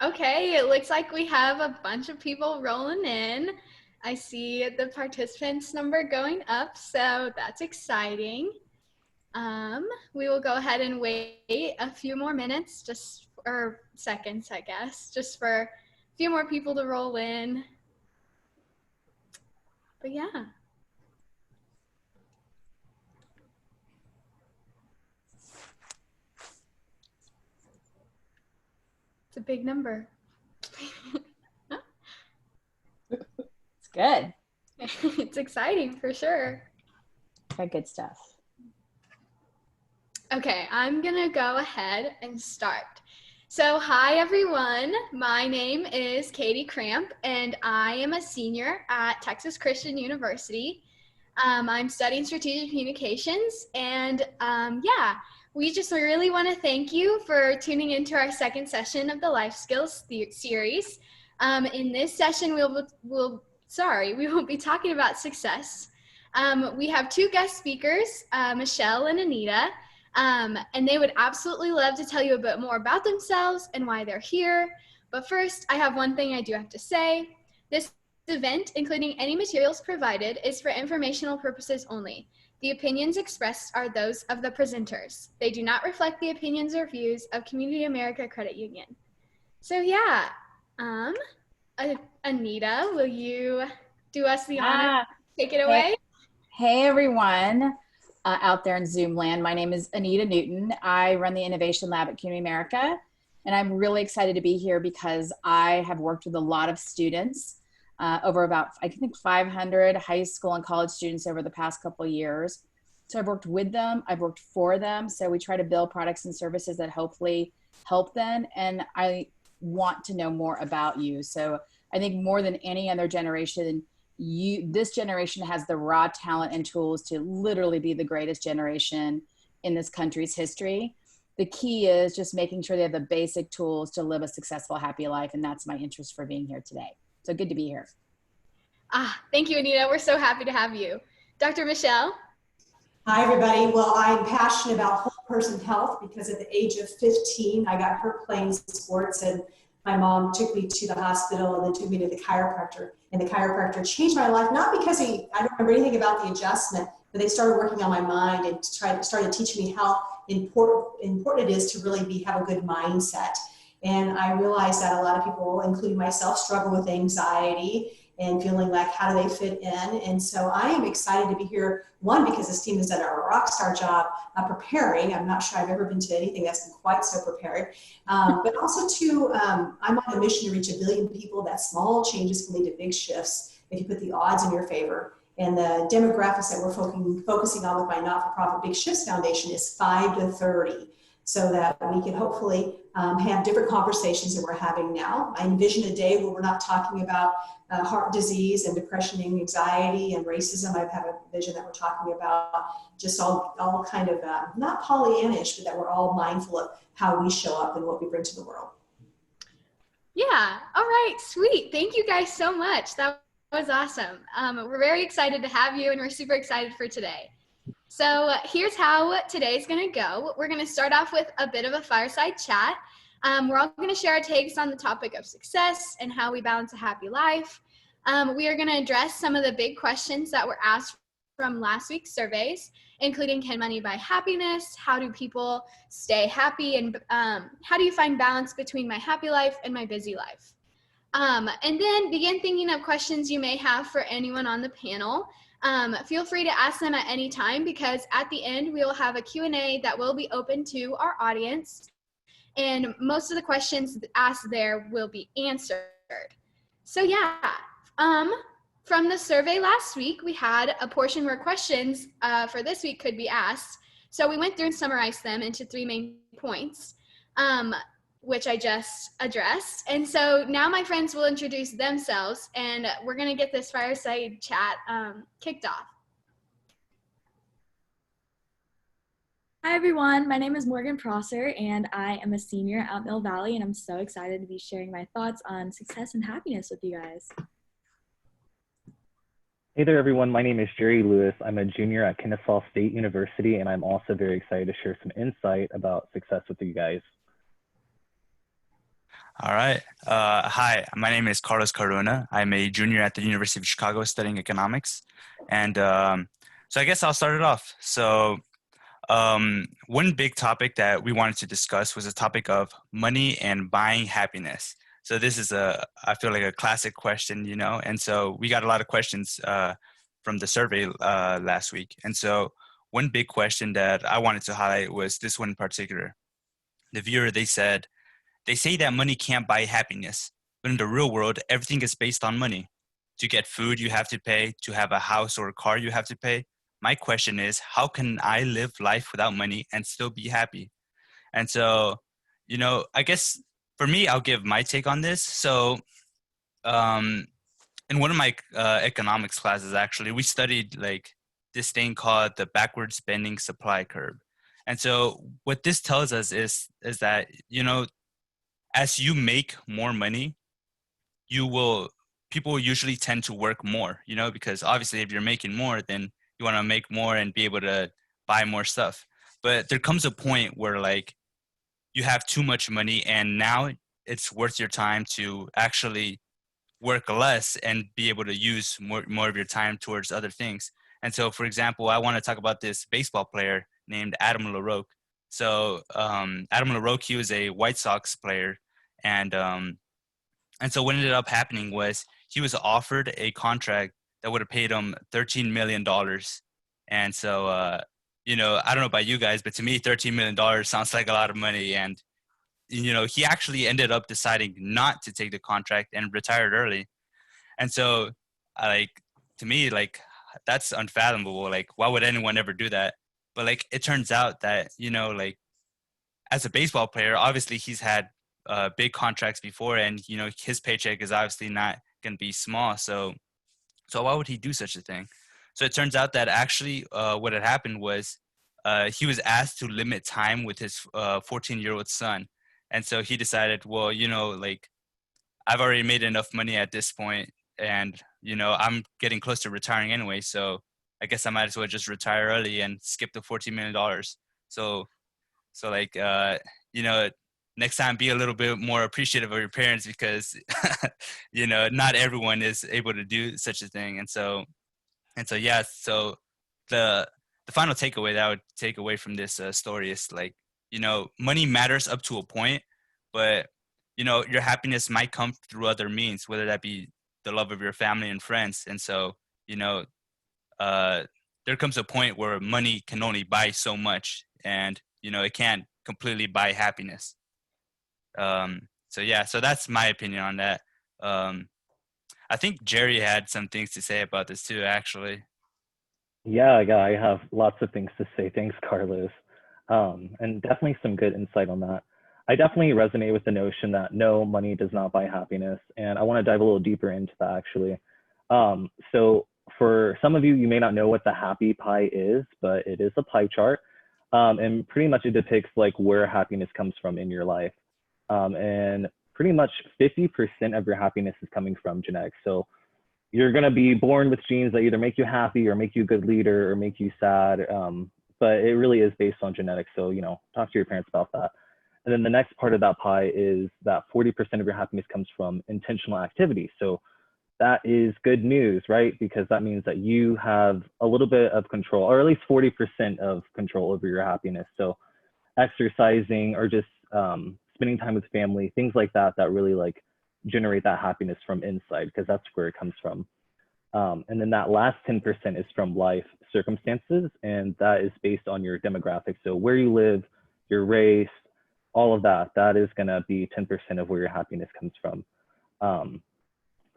Okay, it looks like we have a bunch of people rolling in. I see the participants number going up, so that's exciting. We will go ahead and wait a few more minutes, or seconds, I guess, just for a few more people to roll in. But yeah. It's a big number. It's good. It's exciting for sure. Got good stuff. Okay, I'm gonna go ahead and start. So hi everyone, my name is Katie Cramp and I am a senior at Texas Christian University. I'm studying strategic communications and yeah, we just really want to thank you for tuning into our second session of the Life Skills series. In this session, we will be talking about success. We have two guest speakers, Michelle and Anita, and they would absolutely love to tell you a bit more about themselves and why they're here. But first, I have one thing I do have to say. This event, including any materials provided, is for informational purposes only. The opinions expressed are those of the presenters. They do not reflect the opinions or views of Community America Credit Union. So yeah, Anita, will you do us the honor? Take it away. Hey everyone out there in Zoom land. My name is Anita Newton. I run the Innovation Lab at Community America, and I'm really excited to be here because I have worked with a lot of students, over about, I think 500 high school and college students over the past couple of years. So I've worked with them, I've worked for them. So we try to build products and services that hopefully help them. And I want to know more about you. So I think more than any other generation, this generation has the raw talent and tools to literally be the greatest generation in this country's history. The key is just making sure they have the basic tools to live a successful, happy life. And that's my interest for being here today. So good to be here. Thank you, Anita. We're so happy to have you. Dr. Michelle. Hi, everybody. Well, I'm passionate about whole person health because at the age of 15, I got hurt playing sports, and my mom took me to the hospital and then took me to the chiropractor. And the chiropractor changed my life, not because I don't remember anything about the adjustment, but they started working on my mind and started teaching me how important it is to really have a good mindset. And I realized that a lot of people, including myself, struggle with anxiety and feeling like, how do they fit in? And so I am excited to be here, one, because this team has done a rock star job preparing. I'm not sure I've ever been to anything that's been quite so prepared. But also, two, I'm on a mission to reach 1 billion people. That small changes can lead to big shifts if you put the odds in your favor. And the demographics that we're focusing on with my not-for-profit Big Shifts Foundation is 5 to 30. So that we can hopefully have different conversations that we're having now. I envision a day where we're not talking about heart disease and depression and anxiety and racism. I have a vision that we're talking about just all kind of, not Pollyannish, but that we're all mindful of how we show up and what we bring to the world. Yeah, all right, sweet. Thank you guys so much. That was awesome. We're very excited to have you, and we're super excited for today. So here's how today's gonna go. We're gonna start off with a bit of a fireside chat. We're all gonna share our takes on the topic of success and how we balance a happy life. We are gonna address some of the big questions that were asked from last week's surveys, including can money buy happiness? How do people stay happy? And how do you find balance between my happy life and my busy life? And then begin thinking of questions you may have for anyone on the panel. Feel free to ask them at any time because at the end we will have a Q&A that will be open to our audience, and most of the questions asked there will be answered. So yeah, from the survey last week, we had a portion where questions for this week could be asked. So we went through and summarized them into 3 main points, which I just addressed. And so now my friends will introduce themselves, and we're going to get this fireside chat kicked off. Hi everyone, my name is Morgan Prosser and I am a senior out in Mill Valley, and I'm so excited to be sharing my thoughts on success and happiness with you guys. Hey there, everyone. My name is Jerry Lewis. I'm a junior at Kennesaw State University, and I'm also very excited to share some insight about success with you guys. All right. Hi, my name is Carlos Carona. I'm a junior at the University of Chicago studying economics. And so I guess I'll start it off. So one big topic that we wanted to discuss was the topic of money and buying happiness. So this is I feel like a classic question, you know, and so we got a lot of questions from the survey last week. And so one big question that I wanted to highlight was this one in particular. The viewer, they say that money can't buy happiness, but in the real world, everything is based on money. To get food, you have to pay. To have a house or a car, you have to pay. My question is, how can I live life without money and still be happy? And so, you know, I guess for me, I'll give my take on this. So, um, in one of my economics classes, actually, we studied like this thing called the backwards bending supply curve. And so, what this tells us is that, you know, as you make more money, you will people usually tend to work more, you know, because obviously if you're making more, then you want to make more and be able to buy more stuff. But there comes a point where like you have too much money and now it's worth your time to actually work less and be able to use more of your time towards other things. And so, for example, I want to talk about this baseball player named Adam LaRoque. So Adam LaRoque, he was a White Sox player, and so what ended up happening was he was offered a contract that would have paid him $13 million. And so, you know, I don't know about you guys, but to me, $13 million sounds like a lot of money. And you know, he actually ended up deciding not to take the contract and retired early. And so, like, to me, like, that's unfathomable. Like, why would anyone ever do that? But like, it turns out that, you know, like, as a baseball player, obviously he's had big contracts before, and you know, his paycheck is obviously not going to be small. So why would he do such a thing? So it turns out that actually, what had happened was he was asked to limit time with his 14-year-old son. And so he decided, well, you know, like I've already made enough money at this point, and you know, I'm getting close to retiring anyway. So I guess I might as well just retire early and skip the $14 million. So, so like, you know, next time be a little bit more appreciative of your parents because, you know, not everyone is able to do such a thing. And so, yeah. So the final takeaway that I would take away from this story is like, you know, money matters up to a point, but you know, your happiness might come through other means, whether that be the love of your family and friends. And so, you know, there comes a point where money can only buy so much, and you know, it can't completely buy happiness. So yeah, so that's my opinion on that. Um, I think Jerry had some things to say about this too, actually. Yeah, I have lots of things to say. Thanks, Carlos. And definitely some good insight on that. I definitely resonate with the notion that no, money does not buy happiness. And I want to dive a little deeper into that actually. So for some of you, you may not know what the happy pie is, but it is a pie chart. And pretty much it depicts like where happiness comes from in your life. And pretty much 50% of your happiness is coming from genetics. So you're going to be born with genes that either make you happy or make you a good leader or make you sad. But it really is based on genetics. So, you know, talk to your parents about that. And then the next part of that pie is that 40% of your happiness comes from intentional activity. So that is good news, right? Because that means that you have a little bit of control, or at least 40% of control over your happiness. So exercising or just spending time with family, things like that, that really like generate that happiness from inside, because that's where it comes from. And then that last 10% is from life circumstances, and that is based on your demographics. So where you live, your race, all of that, that is going to be 10% of where your happiness comes from.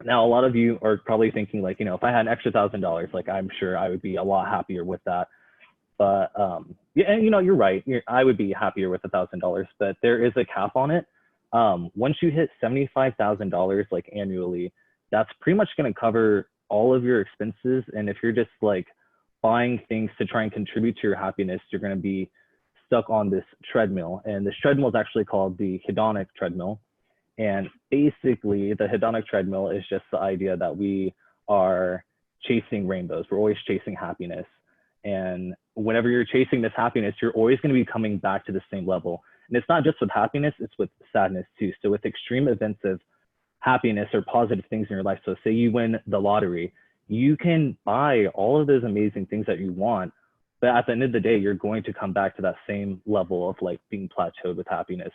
Now, a lot of you are probably thinking like, you know, if I had an extra $1,000, like I'm sure I would be a lot happier with that. But yeah, and you know, you're right. I would be happier with $1,000, but there is a cap on it. Once you hit $75,000 like annually, that's pretty much going to cover all of your expenses. And if you're just like buying things to try and contribute to your happiness, you're going to be stuck on this treadmill. And this treadmill is actually called the hedonic treadmill. And basically the hedonic treadmill is just the idea that we are chasing rainbows. We're always chasing happiness. And whenever you're chasing this happiness, you're always going to be coming back to the same level. And it's not just with happiness, it's with sadness too. So with extreme events of happiness or positive things in your life, so say you win the lottery, you can buy all of those amazing things that you want, but at the end of the day, you're going to come back to that same level of like being plateaued with happiness.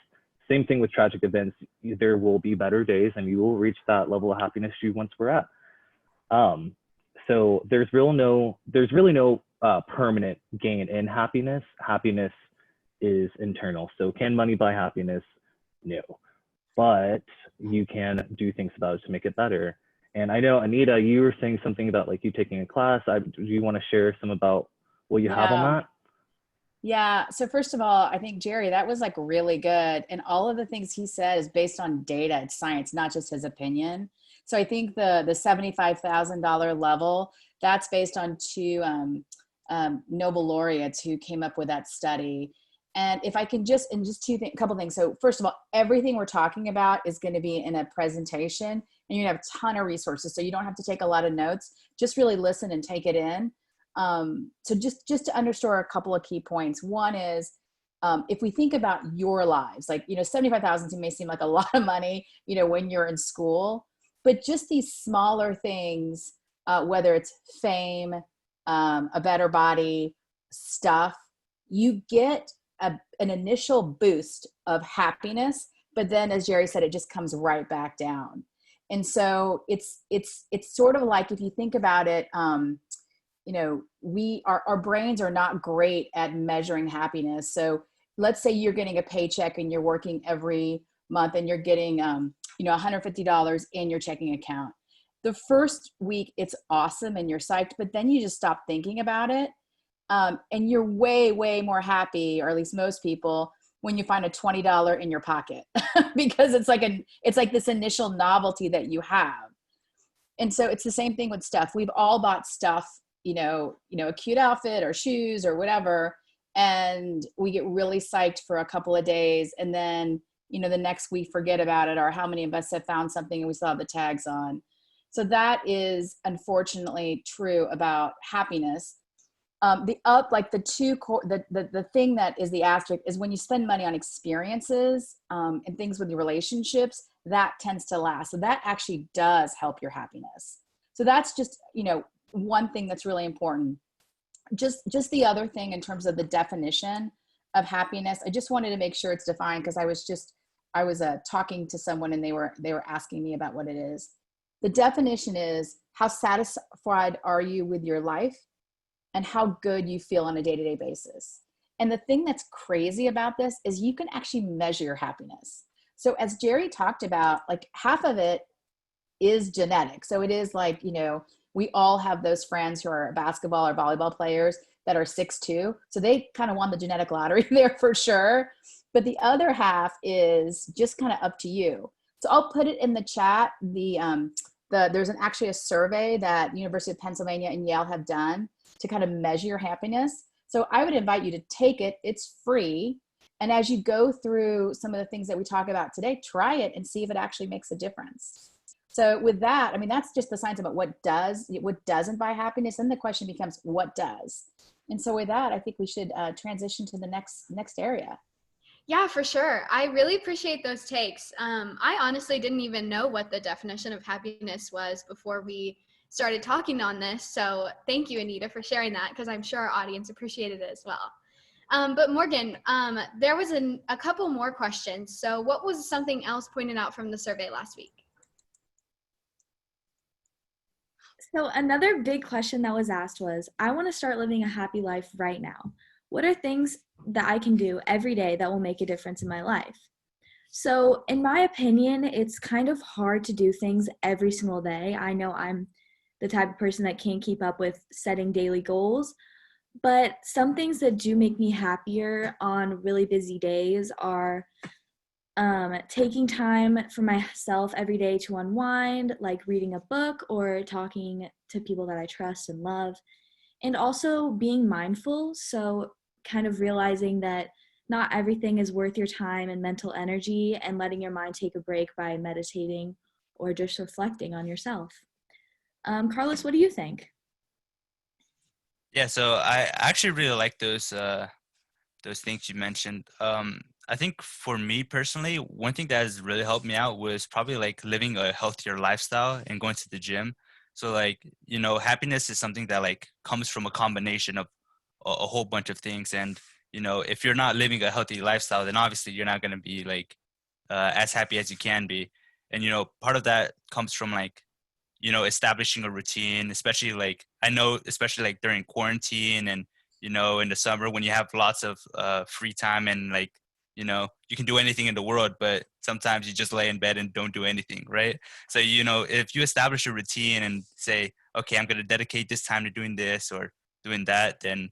Same thing with tragic events. There will be better days and you will reach that level of happiness you once were at. So there's really no permanent gain in happiness. Happiness is internal. So can money buy happiness? No, but you can do things about it to make it better. And I know, Anita, you were saying something about like you taking a class. Do you want to share some about what you have on that? Yeah. So first of all, I think Jerry, that was like really good. And all of the things he said is based on data, it's science, not just his opinion. So I think the $75,000 level, that's based on two Nobel laureates who came up with that study. And if I can just a couple things. So first of all, everything we're talking about is going to be in a presentation, and you're going to have a ton of resources. So you don't have to take a lot of notes, just really listen and take it in. So just to underscore a couple of key points. One is, if we think about your lives, like, you know, 75,000 may seem like a lot of money, you know, when you're in school, but just these smaller things, whether it's fame, a better body, stuff, you get an initial boost of happiness, but then as Jerry said, it just comes right back down. And so it's sort of like, if you think about it, you know, our brains are not great at measuring happiness. So let's say you're getting a paycheck and you're working every month and you're getting, you know, $150 in your checking account. The first week, it's awesome and you're psyched, but then you just stop thinking about it. And you're way, way more happy, or at least most people, when you find a $20 in your pocket, because it's like this initial novelty that you have. And so it's the same thing with stuff. We've all bought stuff, you know, a cute outfit or shoes or whatever, and we get really psyched for a couple of days, and then, you know, the next week forget about it. Or how many of us have found something and we still have the tags on? So that is unfortunately true about happiness. The thing that is the asterisk is when you spend money on experiences and things with your relationships, that tends to last. So that actually does help your happiness. So that's just, you know, one thing that's really important. Just the other thing in terms of the definition of happiness, I just wanted to make sure it's defined, because I was talking to someone and they were asking me about what it is. The definition is, how satisfied are you with your life and how good you feel on a day-to-day basis. And the thing that's crazy about this is you can actually measure your happiness. So as Jerry talked about, like half of it is genetic. So it is like, you know, we all have those friends who are basketball or volleyball players that are 6'2". So they kind of won the genetic lottery there for sure. But the other half is just kind of up to you. So I'll put it in the chat. There's actually a survey that University of Pennsylvania and Yale have done to kind of measure your happiness. So I would invite you to take it. It's free. And as you go through some of the things that we talk about today, try it and see if it actually makes a difference. So with that, I mean, that's just the science about what doesn't buy happiness. And the question becomes, what does? And so with that, I think we should transition to the next area. Yeah, for sure. I really appreciate those takes. I honestly didn't even know what the definition of happiness was before we started talking on this. So thank you, Anita, for sharing that, because I'm sure our audience appreciated it as well. But Morgan, there was a couple more questions. So what was something else pointed out from the survey last week? So another big question that was asked was, I want to start living a happy life right now. What are things that I can do every day that will make a difference in my life? So in my opinion, it's kind of hard to do things every single day. I know I'm the type of person that can't keep up with setting daily goals, but some things that do make me happier on really busy days are taking time for myself every day to unwind, like reading a book or talking to people that I trust and love, and also being mindful. So kind of realizing that not everything is worth your time and mental energy, and letting your mind take a break by meditating or just reflecting on yourself. Carlos, what do you think? Yeah, so I actually really like those things you mentioned. I think for me personally, one thing that has really helped me out was probably like living a healthier lifestyle and going to the gym. So like, happiness is something that like comes from a combination of a whole bunch of things. And, if you're not living a healthy lifestyle, then obviously you're not going to be like as happy as you can be. And, part of that comes from like, establishing a routine, especially like I know, especially like during quarantine and in the summer when you have lots of free time and like you can do anything in the world, but sometimes you just lay in bed and don't do anything, right? So if you establish a routine and say, okay, I'm going to dedicate this time to doing this or doing that, then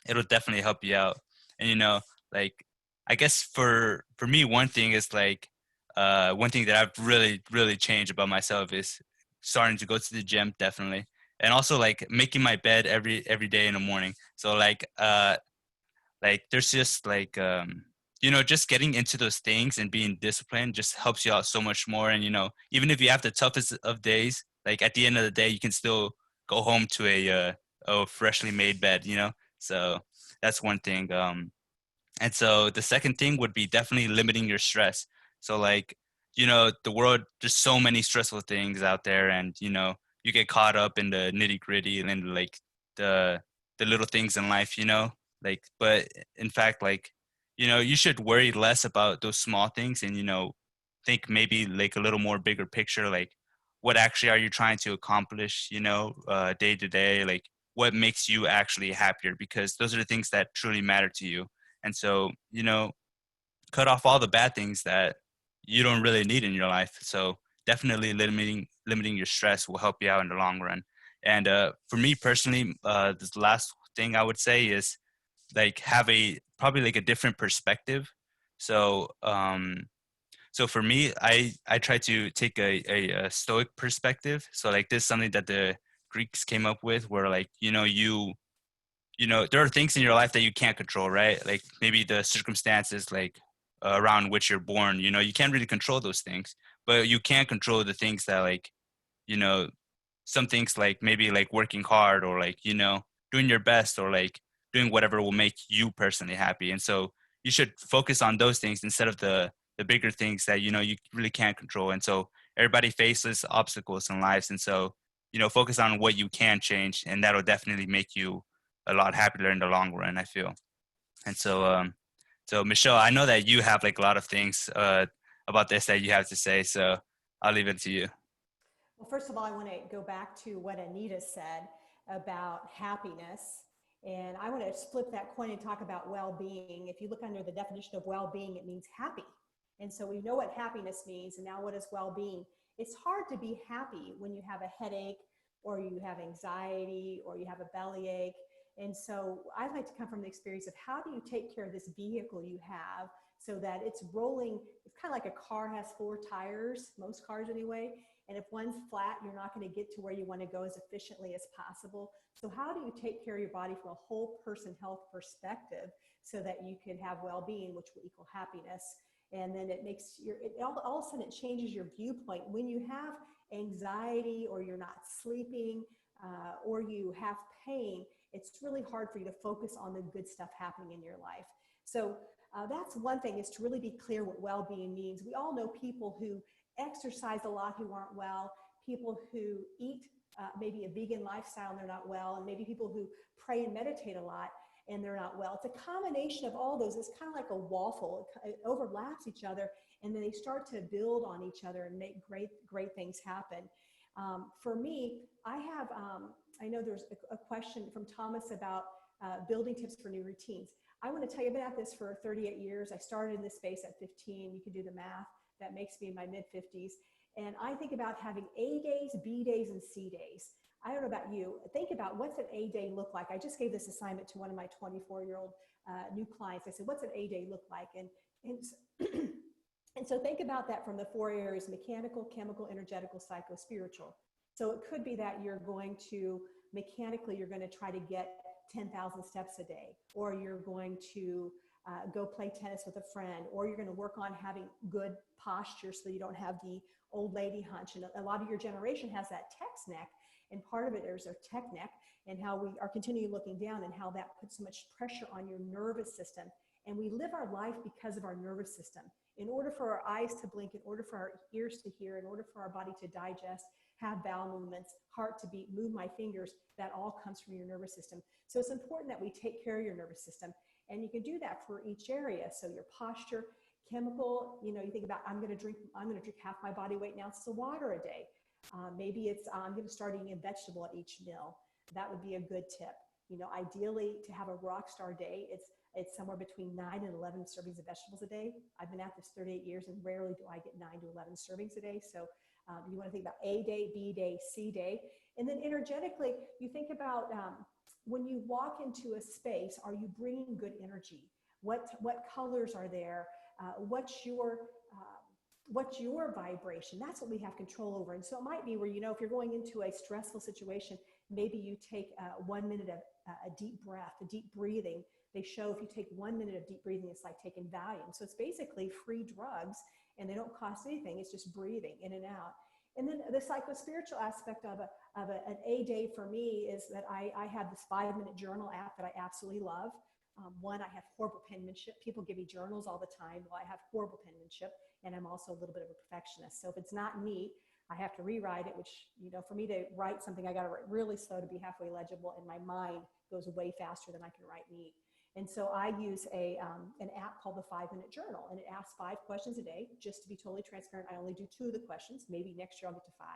it'll definitely help you out. And like I guess for me, one thing is like one thing that I've really changed about myself is starting to go to the gym, definitely, and also like making my bed every day in the morning. So like there's just like just getting into those things and being disciplined just helps you out so much more. And even if you have the toughest of days, like at the end of the day you can still go home to a freshly made bed, so that's one thing. And so the second thing would be definitely limiting your stress. So like, the world, there's so many stressful things out there, and you get caught up in the nitty gritty and like the the little things in life, like, but in fact, like, you should worry less about those small things and think maybe like a little more bigger picture, like what actually are you trying to accomplish, day to day, like what makes you actually happier, because those are the things that truly matter to you. And so, cut off all the bad things that you don't really need in your life. So definitely limiting your stress will help you out in the long run. And for me personally, this last thing I would say is like have a probably like a different perspective. So so for me, I try to take a stoic perspective. So like this is something that the Greeks came up with, where like there are things in your life that you can't control, right? Like maybe the circumstances like around which you're born, you can't really control those things, but you can control the things that like, you know, some things like maybe like working hard or like, doing your best or like doing whatever will make you personally happy. And so you should focus on those things instead of the bigger things that, you really can't control. And so everybody faces obstacles in lives. And so, focus on what you can change, and that'll definitely make you a lot happier in the long run, I feel. And so, so Michelle, I know that you have like a lot of things about this that you have to say. So I'll leave it to you. Well, first of all, I want to go back to what Anita said about happiness. And I want to flip that coin and talk about well-being. If you look under the definition of well-being, it means happy. And so we know what happiness means. And now what is well-being? It's hard to be happy when you have a headache or you have anxiety or you have a bellyache. And so I like to come from the experience of how do you take care of this vehicle you have so that it's rolling. It's kind of like a car has four tires, most cars anyway. And if one's flat, you're not going to get to where you want to go as efficiently as possible. So how do you take care of your body from a whole person health perspective so that you can have well-being, which will equal happiness? And then it makes all of a sudden it changes your viewpoint. When you have anxiety or you're not sleeping or you have pain, it's really hard for you to focus on the good stuff happening in your life. So that's one thing, is to really be clear what well-being means. We all know people who exercise a lot who aren't well, people who eat maybe a vegan lifestyle and they're not well, and maybe people who pray and meditate a lot and they're not well. It's a combination of all those. It's kind of like a waffle. It overlaps each other, and then they start to build on each other and make great things happen. For me, I know there's a question from Thomas about building tips for new routines. I want to tell you, I've been at this for 38 years. I started in this space at 15. You can do the math. That makes me in my mid 50s. And I think about having A days, B days, and C days. I don't know about you. Think about what's an A day look like. I just gave this assignment to one of my 24-year-old new clients. I said, what's an A day look like? And so think about that from the four areas: mechanical, chemical, energetical, psycho, spiritual. So it could be that you're going to mechanically, you're going to try to get 10,000 steps a day, or you're going to go play tennis with a friend, or you're going to work on having good posture so you don't have the old lady hunch. And a lot of your generation has that text neck. And part of it is our tech neck and how we are continually looking down and how that puts so much pressure on your nervous system. And we live our life because of our nervous system. In order for our eyes to blink, in order for our ears to hear, in order for our body to digest, have bowel movements, heart to beat, move my fingers, that all comes from your nervous system. So it's important that we take care of your nervous system. And you can do that for each area. So your posture, chemical, you think about, I'm going to drink half my body weight in ounces of water a day. Maybe it's, I'm going to start eating a vegetable at each meal. That would be a good tip. Ideally to have a rock star day, it's somewhere between 9 and 11 servings of vegetables a day. I've been at this 38 years and rarely do I get 9 to 11 servings a day. So you want to think about A day, B day, C day. And then energetically, you think about when you walk into a space, are you bringing good energy? What colors are there? What's your vibration? That's what we have control over. And so it might be where, if you're going into a stressful situation, maybe you take 1 minute of a deep breath, a deep breathing. They show if you take 1 minute of deep breathing, it's like taking Valium. So it's basically free drugs and they don't cost anything. It's just breathing in and out. And then the psycho-spiritual aspect of an A day for me is that I have this 5-minute journal app that I absolutely love. One, I have horrible penmanship. People give me journals all the time. Well, I have horrible penmanship, and I'm also a little bit of a perfectionist. So if it's not neat, I have to rewrite it, which, for me to write something, I got to write really slow to be halfway legible, and my mind goes way faster than I can write neat. And so I use an app called the 5-Minute Journal, and it asks 5 questions a day. Just to be totally transparent, I only do 2 of the questions. Maybe next year I'll get to 5.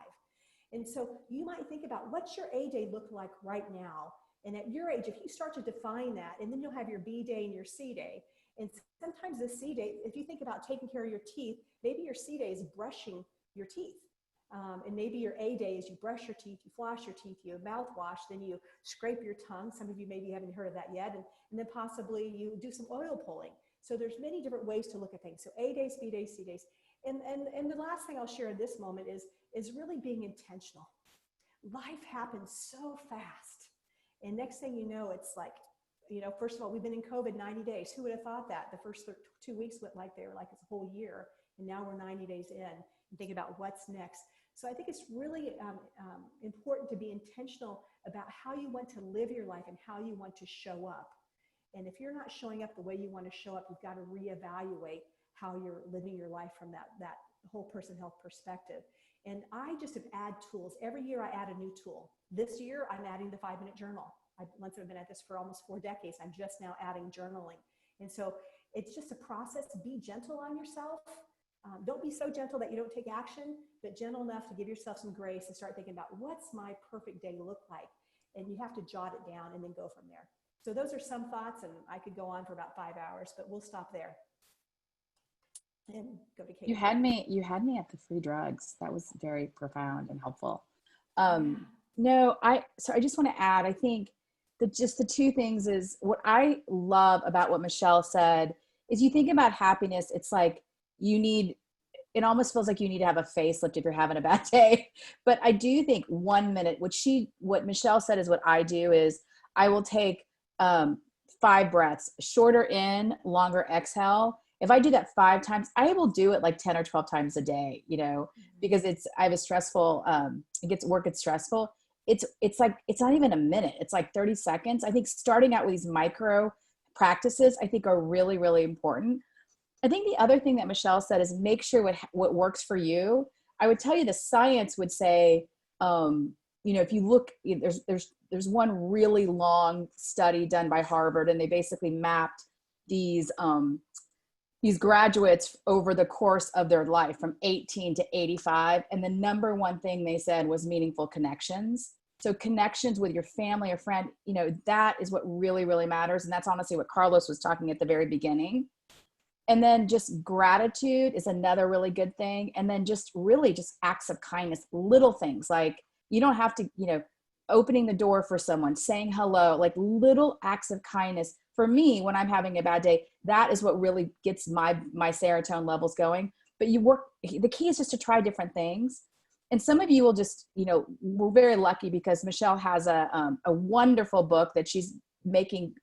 And so you might think about, what's your A day look like right now? And at your age, if you start to define that, and then you'll have your B day and your C day. And sometimes the C day, if you think about taking care of your teeth, maybe your C day is brushing your teeth. And maybe your A day is you brush your teeth, you floss your teeth, you mouthwash, then you scrape your tongue. Some of you maybe haven't heard of that yet. And then possibly you do some oil pulling. So there's many different ways to look at things. So A days, B days, C days. And the last thing I'll share in this moment is really being intentional. Life happens so fast. And next thing you know, it's like, first of all, we've been in COVID 90 days. Who would have thought that? The first 2 weeks went like they were like it's a whole year. And now we're 90 days in and thinking about what's next. So I think it's really important to be intentional about how you want to live your life and how you want to show up. And if you're not showing up the way you want to show up, you've got to reevaluate how you're living your life from that whole person health perspective. And I just have add tools. Every year I add a new tool. This year I'm adding the 5-minute journal. Once I've been at this for almost 4 decades, I'm just now adding journaling. And so it's just a process. Be gentle on yourself. Don't be so gentle that you don't take action, but gentle enough to give yourself some grace and start thinking about what's my perfect day look like? And you have to jot it down and then go from there. So those are some thoughts, and I could go on for about 5 hours, but we'll stop there and go to Kate. You had me at the free drugs. That was very profound and helpful. So I just want to add, I think that just the 2 things is what I love about what Michelle said is you think about happiness. It's like it almost feels like you need to have a facelift if you're having a bad day. But I do think 1 minute, what Michelle said is what I do is I will take 5 breaths, shorter in, longer exhale. If I do that 5 times, I will do it like 10 or 12 times a day, because I have a stressful, work gets stressful. It's like, it's not even a minute. It's like 30 seconds. I think starting out with these micro practices, I think are really, really important. I think the other thing that Michelle said is make sure what works for you. I would tell you the science would say, if you look, there's one really long study done by Harvard, and they basically mapped these graduates over the course of their life from 18 to 85. And the number one thing they said was meaningful connections. So connections with your family or friend, that is what really, really matters. And that's honestly what Carlos was talking at the very beginning. And then just gratitude is another really good thing. And then just really just acts of kindness, little things like you don't have to, opening the door for someone, saying hello, like little acts of kindness. For me, when I'm having a bad day, that is what really gets my serotonin levels going. But the key is just to try different things. And some of you will just, we're very lucky because Michelle has a wonderful book that she's making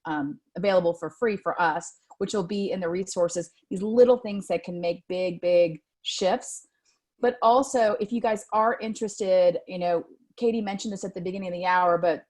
available for free for us, which will be in the resources, these little things that can make big, big shifts. But also if you guys are interested, Katie mentioned this at the beginning of the hour, but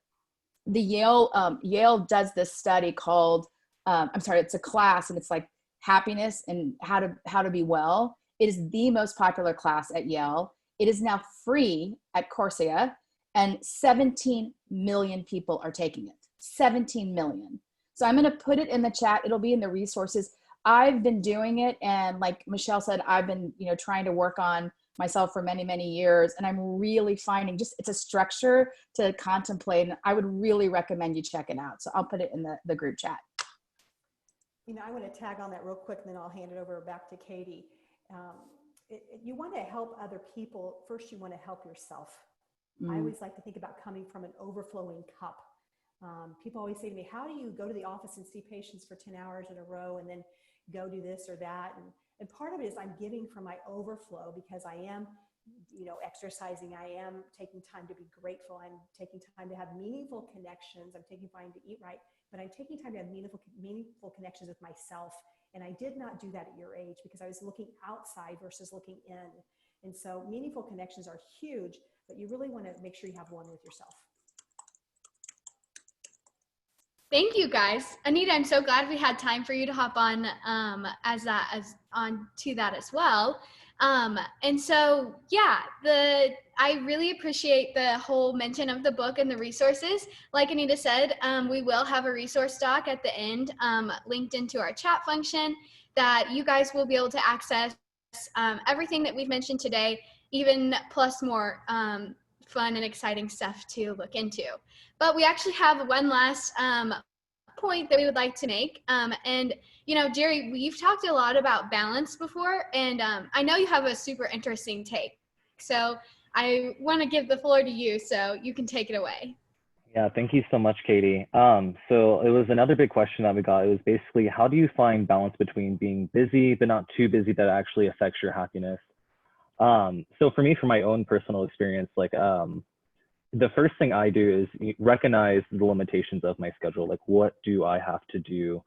the Yale does this study called, it's a class, and it's like happiness and how to be well. It is the most popular class at Yale. It is now free at Coursera, and 17 million people are taking it. 17 million. So I'm going to put it in the chat. It'll be in the resources. I've been doing it, and like Michelle said, I've been, trying to work on myself for many, many years, and I'm really finding it's a structure to contemplate, and I would really recommend you check it out. So I'll put it in the group chat. I want to tag on that real quick, and then I'll hand it over back to Katie. You want to help other people. First, you want to help yourself. I always like to think about coming from an overflowing cup. People always say to me, how do you go to the office and see patients for 10 hours in a row and then go do this or that? And part of it is I'm giving from my overflow, because I am, exercising. I am taking time to be grateful. I'm taking time to have meaningful connections. I'm taking time to eat right, but I'm taking time to have meaningful connections with myself. And I did not do that at your age, because I was looking outside versus looking in. And so meaningful connections are huge, but you really want to make sure you have one with yourself. Thank you, guys. Anita, I'm so glad we had time for you to hop on to that as well. And so, yeah, I really appreciate the whole mention of the book and the resources. Like Anita said, we will have a resource doc at the end linked into our chat function that you guys will be able to access everything that we've mentioned today, even plus more fun and exciting stuff to look into. But we actually have one last point that we would like to make. And, Jerry, we've talked a lot about balance before, and I know you have a super interesting take. So I want to give the floor to you so you can take it away. Yeah, thank you so much, Katie. So it was another big question that we got. It was basically, how do you find balance between being busy but not too busy that actually affects your happiness? So for me, from my own personal experience, the first thing I do is recognize the limitations of my schedule. Like, what do I have to do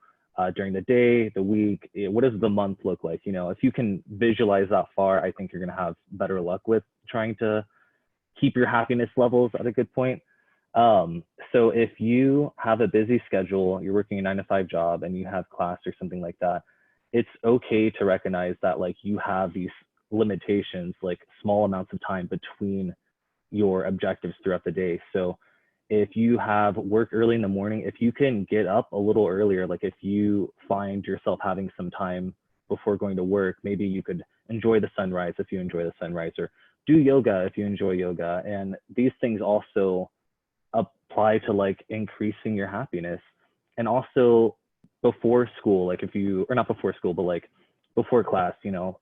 during the day, the week? What does the month look like? If you can visualize that far, I think you're going to have better luck with trying to keep your happiness levels at a good point. So if you have a busy schedule, you're working a 9-to-5 job and you have class or something like that, it's okay to recognize that you have these limitations, like small amounts of time between your objectives throughout the day. So if you have work early in the morning, if you can get up a little earlier, like if you find yourself having some time before going to work, maybe you could enjoy the sunrise if you enjoy the sunrise, or do yoga if you enjoy yoga. And these things also apply to increasing your happiness. And also before school, or not before school, but before class,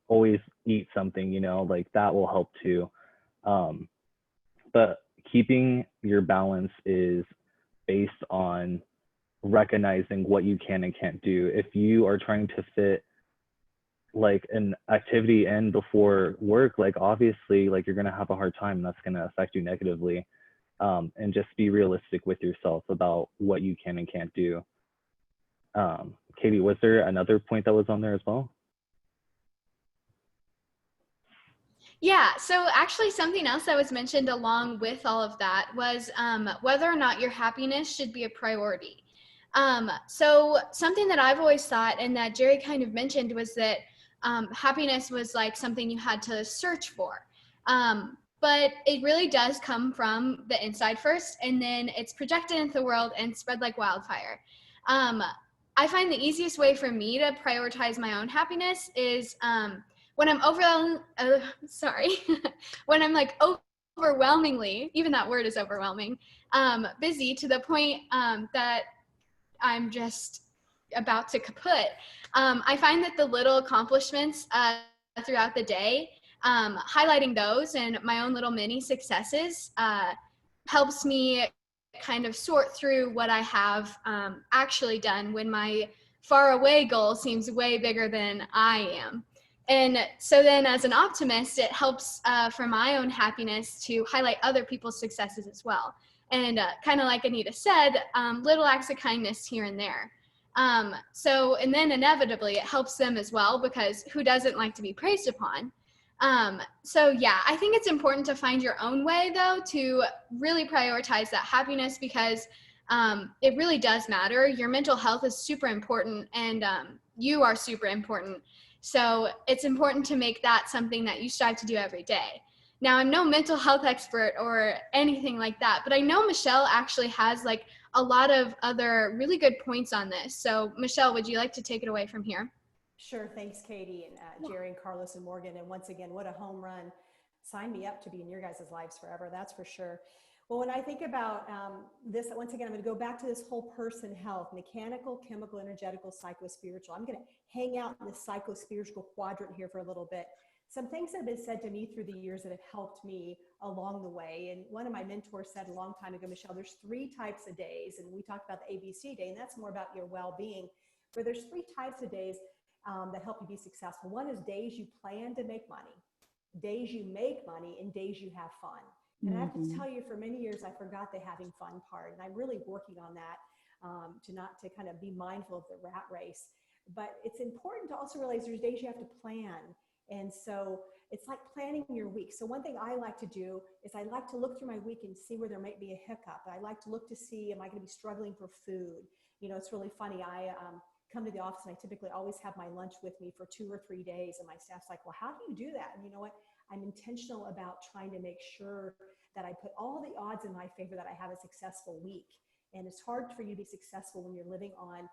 always eat something, that will help too. But keeping your balance is based on recognizing what you can and can't do. If you are trying to fit an activity in before work, obviously you're going to have a hard time, and that's going to affect you negatively. And just be realistic with yourself about what you can and can't do. Katie, was there another point that was on there as well? Yeah, so actually something else that was mentioned along with all of that was whether or not your happiness should be a priority. So something that I've always thought, and that Jerry kind of mentioned, was that happiness was something you had to search for. But it really does come from the inside first, and then it's projected into the world and spread like wildfire. I find the easiest way for me to prioritize my own happiness is when I'm when I'm overwhelmingly, even that word is overwhelming, busy to the point that I'm just about to kaput. I find that the little accomplishments throughout the day, highlighting those and my own little mini successes helps me kind of sort through what I have actually done when my far away goal seems way bigger than I am. And so then as an optimist, it helps for my own happiness to highlight other people's successes as well. And kind of like Anita said, little acts of kindness here and there. And then inevitably it helps them as well, because who doesn't like to be praised upon? So yeah, I think it's important to find your own way though, to really prioritize that happiness, because it really does matter. Your mental health is super important, and you are super important. So it's important to make that something that you strive to do every day. Now, I'm no mental health expert or anything like that, but I know Michelle actually has like a lot of other really good points on this. So Michelle, would you like to take it away from here? Sure. Thanks, Katie and Jerry and Carlos and Morgan. And once again, what a home run. Sign me up to be in your guys' lives forever. That's for sure. Well, when I think about this, once again, I'm going to go back to this whole person health, mechanical, chemical, energetical, psycho-spiritual. I'm going to hang out in the psycho-spiritual quadrant here for a little bit. Some things that have been said to me through the years that have helped me along the way. And one of my mentors said a long time ago, Michelle, there's 3 types of days. And we talked about the ABC day, and that's more about your well-being. But there's 3 types of days that help you be successful. One is days you plan to make money, days you make money, and days you have fun. And I have to tell you, for many years, I forgot the having fun part. And I'm really working on that to kind of be mindful of the rat race. But it's important to also realize there's days you have to plan. And so it's like planning your week. So one thing I like to do is I like to look through my week and see where there might be a hiccup. I like to look to see, am I going to be struggling for food? You know, it's really funny. I come to the office and I typically always have my lunch with me for 2 or 3 days. And my staff's like, well, how do you do that? And you know what? I'm intentional about trying to make sure that I put all the odds in my favor that I have a successful week. And it's hard for you to be successful when you're living on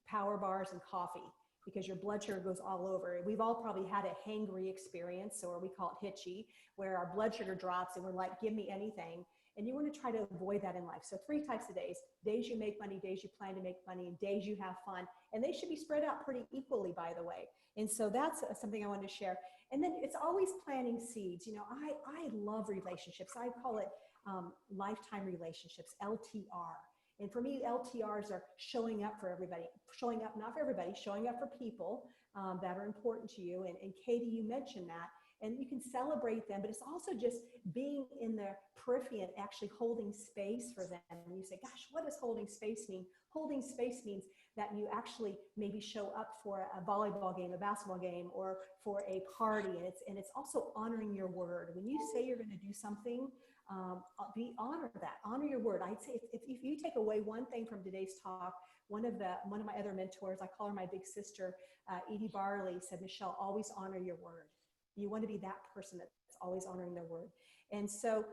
power bars and coffee, because your blood sugar goes all over. We've all probably had a hangry experience, or we call it hitchy, where our blood sugar drops and we're like, give me anything. And you want to try to avoid that in life. So 3 types of days: days you make money, days you plan to make money, and days you have fun. And they should be spread out pretty equally, by the way. And so that's something I wanted to share. And then it's always planting seeds. You know, I love relationships. I call it lifetime relationships, LTR. And for me, LTRs are showing up for everybody, showing up, not for everybody, showing up for people that are important to you. And Katie, you mentioned that. And you can celebrate them, but it's also just being in their periphery and actually holding space for them. And you say, gosh, what does holding space mean? Holding space means that you actually maybe show up for a volleyball game, a basketball game, or for a party. And it's also honoring your word. When you say you're going to do something, honor that, honor your word. I'd say if you take away one thing from today's talk, one of my other mentors, I call her my big sister, Edie Barley, said, Michelle, always honor your word. You want to be that person that's always honoring their word. And so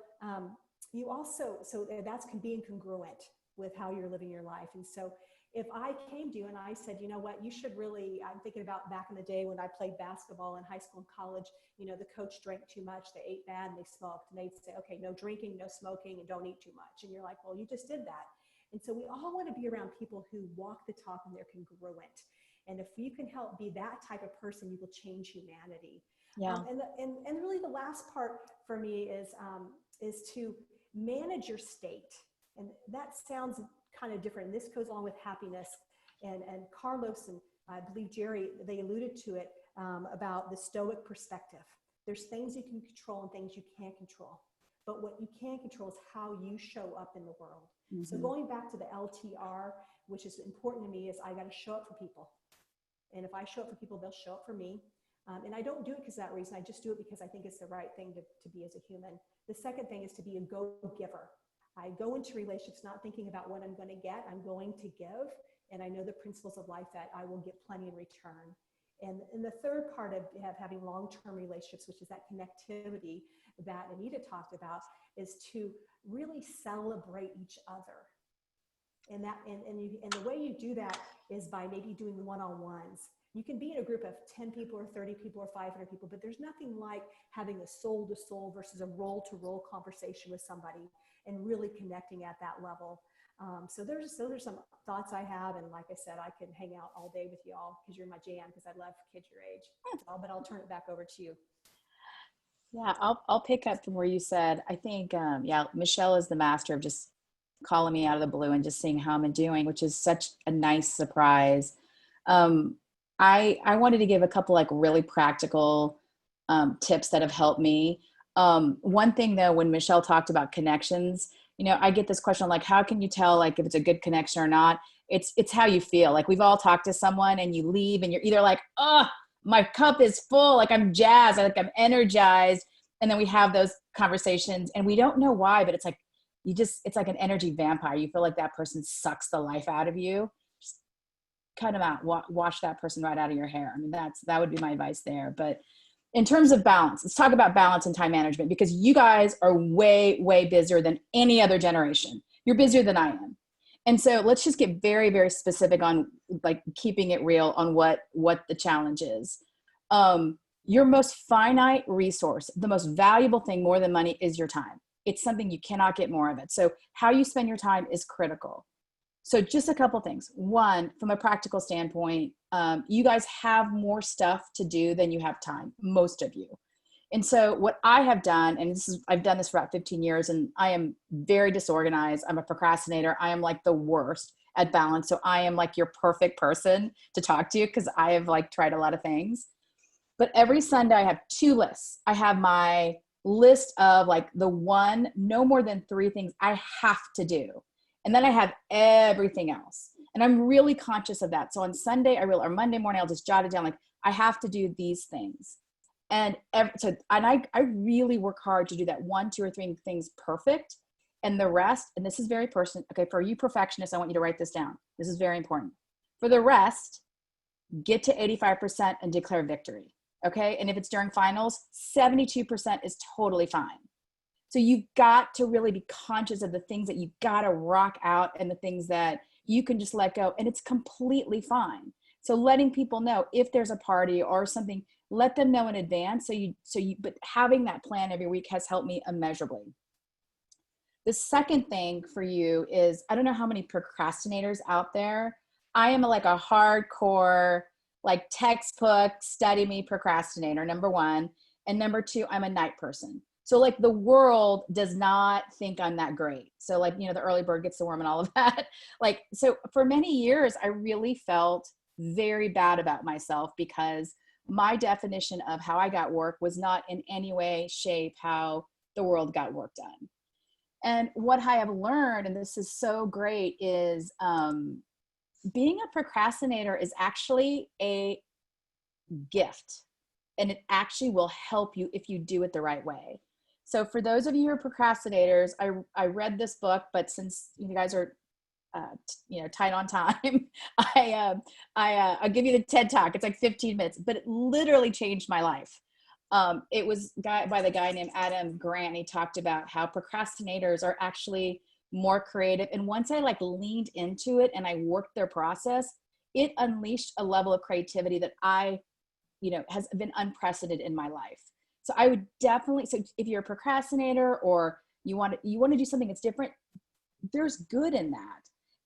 you also, so that's being congruent with how you're living your life. And so if I came to you and I said, you know what, you should really, I'm thinking about back in the day when I played basketball in high school and college, you know, the coach drank too much, they ate bad, and they smoked. And they'd say, okay, no drinking, no smoking, and don't eat too much. And you're like, well, you just did that. And so we all want to be around people who walk the talk and they're congruent. And if you can help be that type of person, you will change humanity. Yeah. And really the last part for me is to manage your state. And that sounds kind of different. This goes along with happiness. And Carlos and I believe Jerry, they alluded to it about the Stoic perspective. There's things you can control and things you can't control. But what you can control is how you show up in the world. Mm-hmm. So going back to the LTR, which is important to me, is I got to show up for people. And if I show up for people, they'll show up for me. And I don't do it because of that reason. I just do it because I think it's the right thing to be as a human. The second thing is to be a go-giver. I go into relationships not thinking about what I'm going to get. I'm going to give. And I know the principles of life that I will get plenty in return. And the third part of having long-term relationships, which is that connectivity that Anita talked about, is to really celebrate each other. And the way you do that is by maybe doing one-on-ones. You can be in a group of 10 people or 30 people or 500 people, but there's nothing like having a soul-to-soul versus a role-to-role conversation with somebody and really connecting at that level. So there's some thoughts I have. And like I said, I could hang out all day with you all because you're my jam, because I love kids your age. But I'll turn it back over to you. Yeah, I'll pick up from where you said. I think, Michelle is the master of just calling me out of the blue and just seeing how I'm doing, which is such a nice surprise. I wanted to give a couple like really practical tips that have helped me. One thing though, when Michelle talked about connections, you know, I get this question like, how can you tell like if it's a good connection or not? It's how you feel. Like we've all talked to someone and you leave and you're either like, oh, my cup is full, like I'm jazzed, like I'm energized. And then we have those conversations and we don't know why, but it's like, it's like an energy vampire. You feel like that person sucks the life out of you. Just cut them out, wash that person right out of your hair. I mean, that would be my advice there. But in terms of balance, let's talk about balance and time management, because you guys are way, way busier than any other generation. You're busier than I am. And so let's just get very, very specific on like keeping it real on what the challenge is. Your most finite resource, the most valuable thing more than money is your time. It's something you cannot get more of it. So how you spend your time is critical. So just a couple things. One, from a practical standpoint, you guys have more stuff to do than you have time, most of you. And so what I have done, and I've done this for about 15 years, and I am very disorganized. I'm a procrastinator. I am like the worst at balance. So I am like your perfect person to talk to because I have like tried a lot of things. But every Sunday I have 2 lists. I have my list of like no more than 3 things I have to do. And then I have everything else. And I'm really conscious of that. So on Sunday, or Monday morning, I'll just jot it down. Like I have to do these things. And I really work hard to do that 1, 2, or 3 things perfect. And the rest, and this is very personal. Okay. For you perfectionists, I want you to write this down. This is very important. For the rest, get to 85% and declare victory. Okay. And if it's during finals, 72% is totally fine. So you've got to really be conscious of the things that you've got to rock out and the things that you can just let go. And it's completely fine. So letting people know if there's a party or something, let them know in advance. But having that plan every week has helped me immeasurably. The second thing for you is, I don't know how many procrastinators out there. I am like a hardcore, like textbook study me procrastinator, number 1. And number 2, I'm a night person. So like the world does not think I'm that great. So like, the early bird gets the worm and all of that. Like, so for many years, I really felt very bad about myself because my definition of how I got work was not in any way, shape, how the world got work done. And what I have learned, and this is so great, is being a procrastinator is actually a gift. And it actually will help you if you do it the right way. So for those of you who are procrastinators, I read this book, but since you guys are, tight on time, I'll give you the TED Talk. It's like 15 minutes, but it literally changed my life. It was by the guy named Adam Grant. He talked about how procrastinators are actually more creative. And once I like leaned into it and I worked their process, it unleashed a level of creativity that has been unprecedented in my life. So I would definitely, so if you're a procrastinator or you want to do something that's different, there's good in that.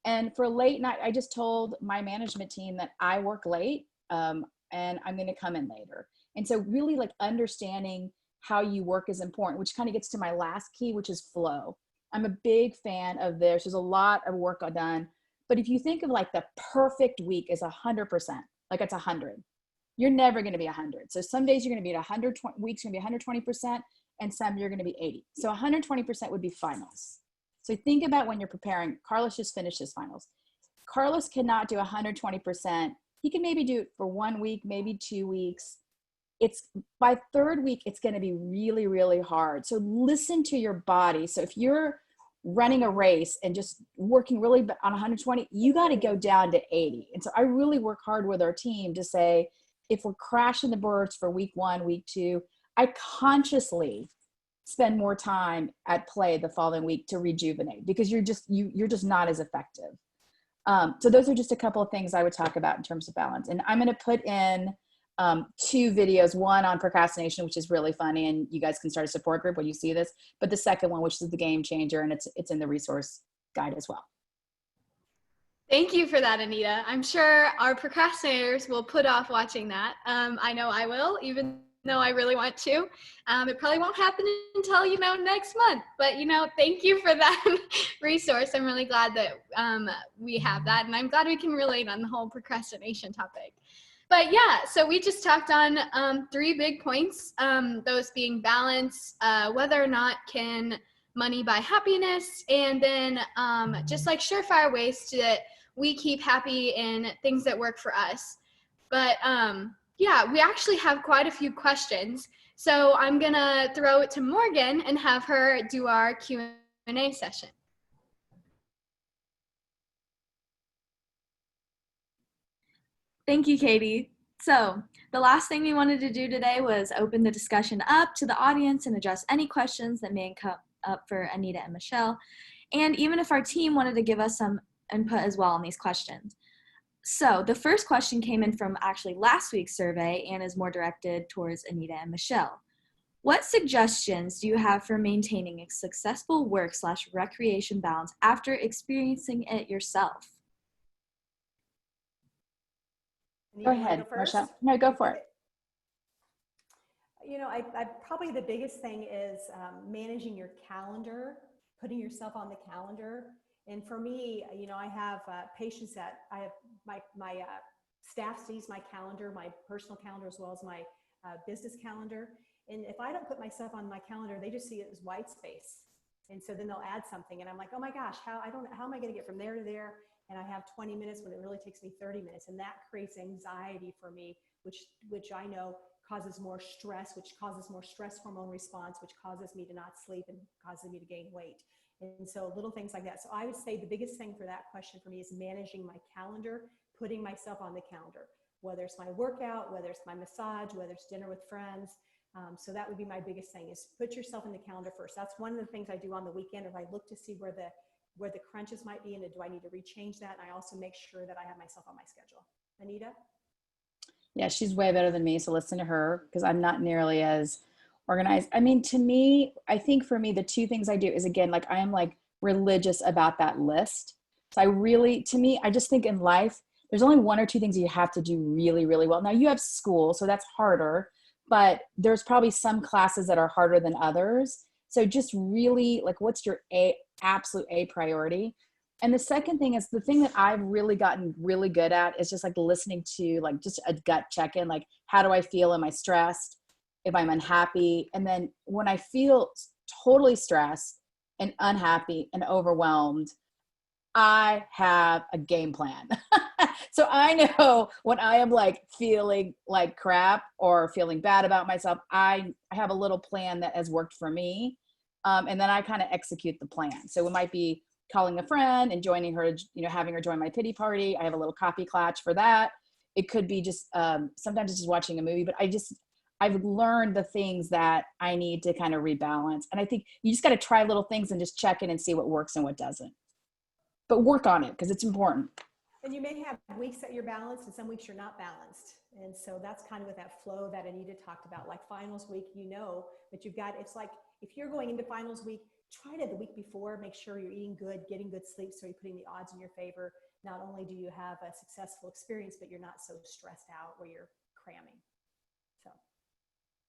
And for late night, I just told my management team that I work late and I'm going to come in later. And so really like understanding how you work is important, which kind of gets to my last key, which is flow. I'm a big fan of this. There's a lot of work done. But if you think of like the perfect week is 100%, like it's 100. You're never going to be 100. So some days you're going to be at 120 weeks, you're going to be 120%, and some you're going to be 80. So 120% would be finals. So think about when you're preparing. Carlos just finished his finals. Carlos cannot do 120%. He can maybe do it for 1 week, maybe 2 weeks. It's by 3rd week, it's going to be really, really hard. So listen to your body. So if you're running a race and just working really on 120, you got to go down to 80. And so I really work hard with our team to say, if we're crashing the boards for week 1, week 2, I consciously spend more time at play the following week to rejuvenate because you're just not as effective. So those are just a couple of things I would talk about in terms of balance. And I'm going to put in 2 videos, one on procrastination, which is really funny, and you guys can start a support group when you see this, but the second one, which is the game changer, and it's in the resource guide as well. Thank you for that, Anita. I'm sure our procrastinators will put off watching that. I know I will, even though I really want to. It probably won't happen until, next month. But, thank you for that resource. I'm really glad that we have that. And I'm glad we can relate on the whole procrastination topic. But yeah, so we just talked on 3 big points, those being balance, whether or not can money buy happiness, and then just like surefire ways that we keep happy in things that work for us. But Yeah, we actually have quite a few questions. So I'm going to throw it to Morgan and have her do our Q&A session. Thank you, Katie. So the last thing we wanted to do today was open the discussion up to the audience and address any questions that may come up for Anita and Michelle. And even if our team wanted to give us some input as well on these questions. So the first question came in from actually last week's survey and is more directed towards Anita and Michelle. What suggestions do you have for maintaining a successful work/recreation balance after experiencing it yourself? Go ahead, Michelle. No, go for it. You know, I probably the biggest thing is managing your calendar, putting yourself on the calendar. And for me, you know, I have patients that I have my staff sees my calendar, my personal calendar, as well as my business calendar. And if I don't put myself on my calendar, they just see it as white space. And so then they'll add something, and I'm like, oh my gosh, how am I going to get from there to there? And I have 20 minutes when it really takes me 30 minutes. And that creates anxiety for me, which I know causes more stress, which causes more stress hormone response, which causes me to not sleep and causes me to gain weight. And so little things like that. So I would say the biggest thing for that question for me is managing my calendar, putting myself on the calendar, whether it's my workout, whether it's my massage, whether it's dinner with friends. So that would be my biggest thing, is put yourself in the calendar first. That's one of the things I do on the weekend, if I look to see where the crunches might be, and do I need to rechange that? And I also make sure that I have myself on my schedule. Anita? Yeah, she's way better than me, so listen to her, because I'm not nearly as organized. I mean, to me, I think for me, the two things I do is, again, like I am like religious about that list. So I really, to me, I just think in life, there's only one or two things you have to do really, really well. Now you have school, so that's harder, but there's probably some classes that are harder than others. So just really like, what's your absolute A priority? And the second thing is, the thing that I've really gotten really good at is just like listening to like just a gut check-in, like how do I feel? Am I stressed? If I'm unhappy? And then when I feel totally stressed and unhappy and overwhelmed, I have a game plan. So I know when I am like feeling like crap or feeling bad about myself, I have a little plan that has worked for me. And then I kind of execute the plan. So it might be calling a friend and joining her, you know, having her join my pity party. I have a little coffee clutch for that. It could be just, sometimes it's just watching a movie, but I've learned the things that I need to kind of rebalance. And I think you just got to try little things and just check in and see what works and what doesn't. But work on it because it's important. And you may have weeks that you're balanced and some weeks you're not balanced. And so that's kind of with that flow that Anita talked about, like finals week, you know, but you've got, it's like, if you're going into finals week, try to the week before, make sure you're eating good, getting good sleep. So you're putting the odds in your favor. Not only do you have a successful experience, but you're not so stressed out where you're cramming. So.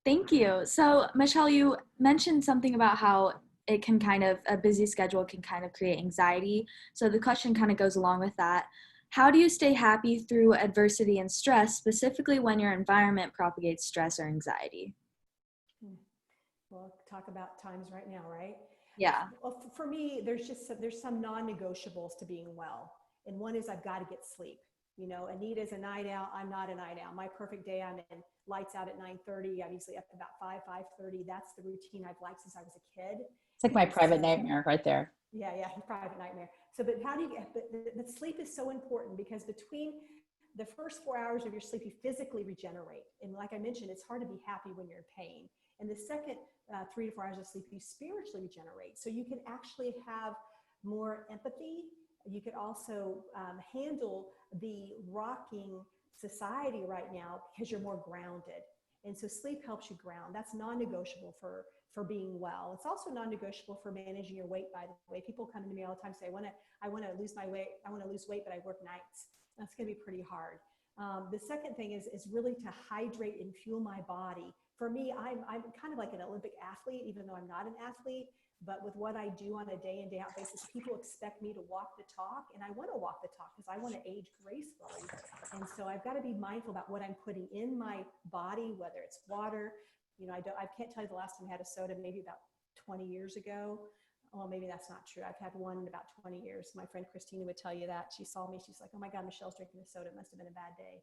Thank you. So Michelle, you mentioned something about how it can kind of, a busy schedule can kind of create anxiety. So the question kind of goes along with that. How do you stay happy through adversity and stress, specifically when your environment propagates stress or anxiety? Well, talk about times right now, right? Yeah. Well, for me, there's some non-negotiables to being well. And one is I've got to get sleep. You know, Anita's a night owl. I'm not a night owl. My perfect day, I'm in lights out at 9:30. I'm usually up about 5:30. That's the routine I've liked since I was a kid. It's like my private nightmare right there. Yeah, private nightmare. So, but how do you get, but sleep is so important, because between the first 4 hours of your sleep, you physically regenerate. And like I mentioned, it's hard to be happy when you're in pain. And the second 3 to 4 hours of sleep, you spiritually regenerate. So you can actually have more empathy. You could also handle the rocking society right now because you're more grounded. And so sleep helps you ground. That's non-negotiable for being well. It's also non-negotiable for managing your weight, by the way. People come to me all the time and say, I want to lose my weight. I want to lose weight, but I work nights. That's going to be pretty hard. The second thing is really to hydrate and fuel my body. For me, I'm kind of like an Olympic athlete, even though I'm not an athlete. But with what I do on a day in, day out basis, people expect me to walk the talk, and I want to walk the talk because I want to age gracefully. And so I've got to be mindful about what I'm putting in my body, whether it's water. You know, I can't tell you the last time I had a soda, maybe about 20 years ago. Well, maybe that's not true. I've had one in about 20 years. My friend Christina would tell you that. She saw me. She's like, oh my God, Michelle's drinking a soda. It must have been a bad day.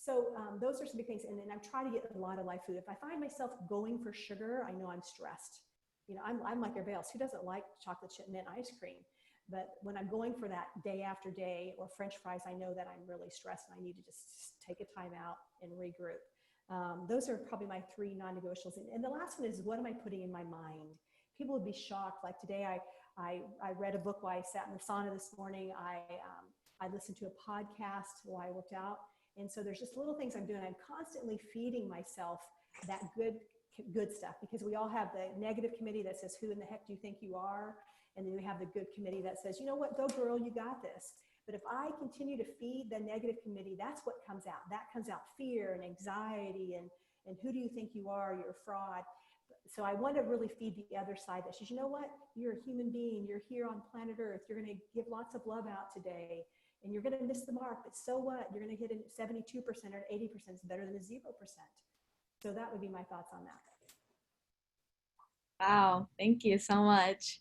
So those are some big things. And then I try to get a lot of live food. If I find myself going for sugar, I know I'm stressed. You know, I'm like everybody else. Who doesn't like chocolate chip mint ice cream? But when I'm going for that day after day or French fries, I know that I'm really stressed and I need to just take a time out and regroup. Those are probably my three non-negotiables. And the last one is, what am I putting in my mind? People would be shocked. Like today, I read a book while I sat in the sauna this morning. I listened to a podcast while I worked out. And so there's just little things I'm doing. I'm constantly feeding myself that good stuff, because we all have the negative committee that says, who in the heck do you think you are? And then we have the good committee that says, you know what, go girl, you got this. But if I continue to feed the negative committee, that's what comes out. That comes out fear and anxiety and who do you think you are? You're a fraud. So I want to really feed the other side that says, you know what, you're a human being. You're here on planet Earth. You're going to give lots of love out today. And you're going to miss the mark, but so what? You're going to hit a 72% or 80% is better than a 0%. So that would be my thoughts on that. Wow, thank you so much.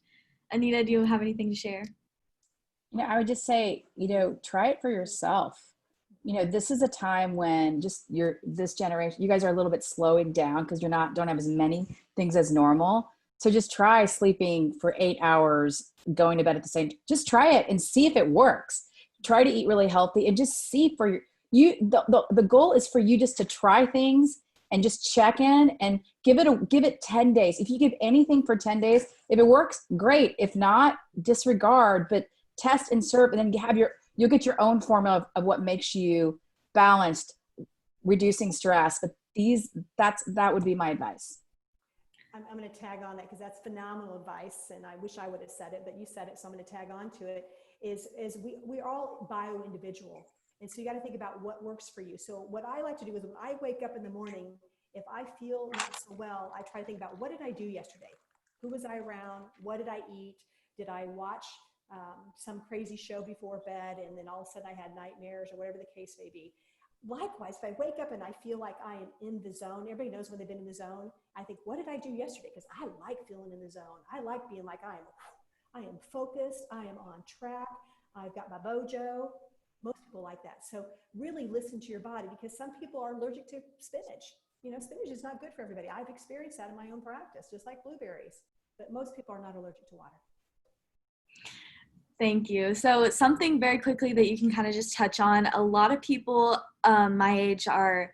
Anita, do you have anything to share? Yeah, I would just say, try it for yourself. This is a time when just this generation, you guys are a little bit slowing down because don't have as many things as normal. So just try sleeping for 8 hours, going to bed at the same, just try it and see if it works. Try to eat really healthy and just see the goal is for you just to try things and just check in and give it 10 days. If you give anything for 10 days, if it works, great. If not, disregard, but test and serve, and then you'll get your own formula of what makes you balanced, reducing stress. But that would be my advice. I'm going to tag on that because that's phenomenal advice. And I wish I would have said it, but you said it. So I'm going to tag on to it. Is we're all bio-individual. And so you got to think about what works for you. So what I like to do is when I wake up in the morning, if I feel not so well, I try to think about, what did I do yesterday? Who was I around? What did I eat? Did I watch some crazy show before bed and then all of a sudden I had nightmares or whatever the case may be? Likewise, if I wake up and I feel like I am in the zone, everybody knows when they've been in the zone. I think, what did I do yesterday? Because I like feeling in the zone. I like being like I am focused. I am on track. I've got my mojo. Most people like that. So really listen to your body, because some people are allergic to spinach. Spinach is not good for everybody. I've experienced that in my own practice, just like blueberries. But most people are not allergic to water. Thank you. So something very quickly that you can kind of just touch on, a lot of people my age are,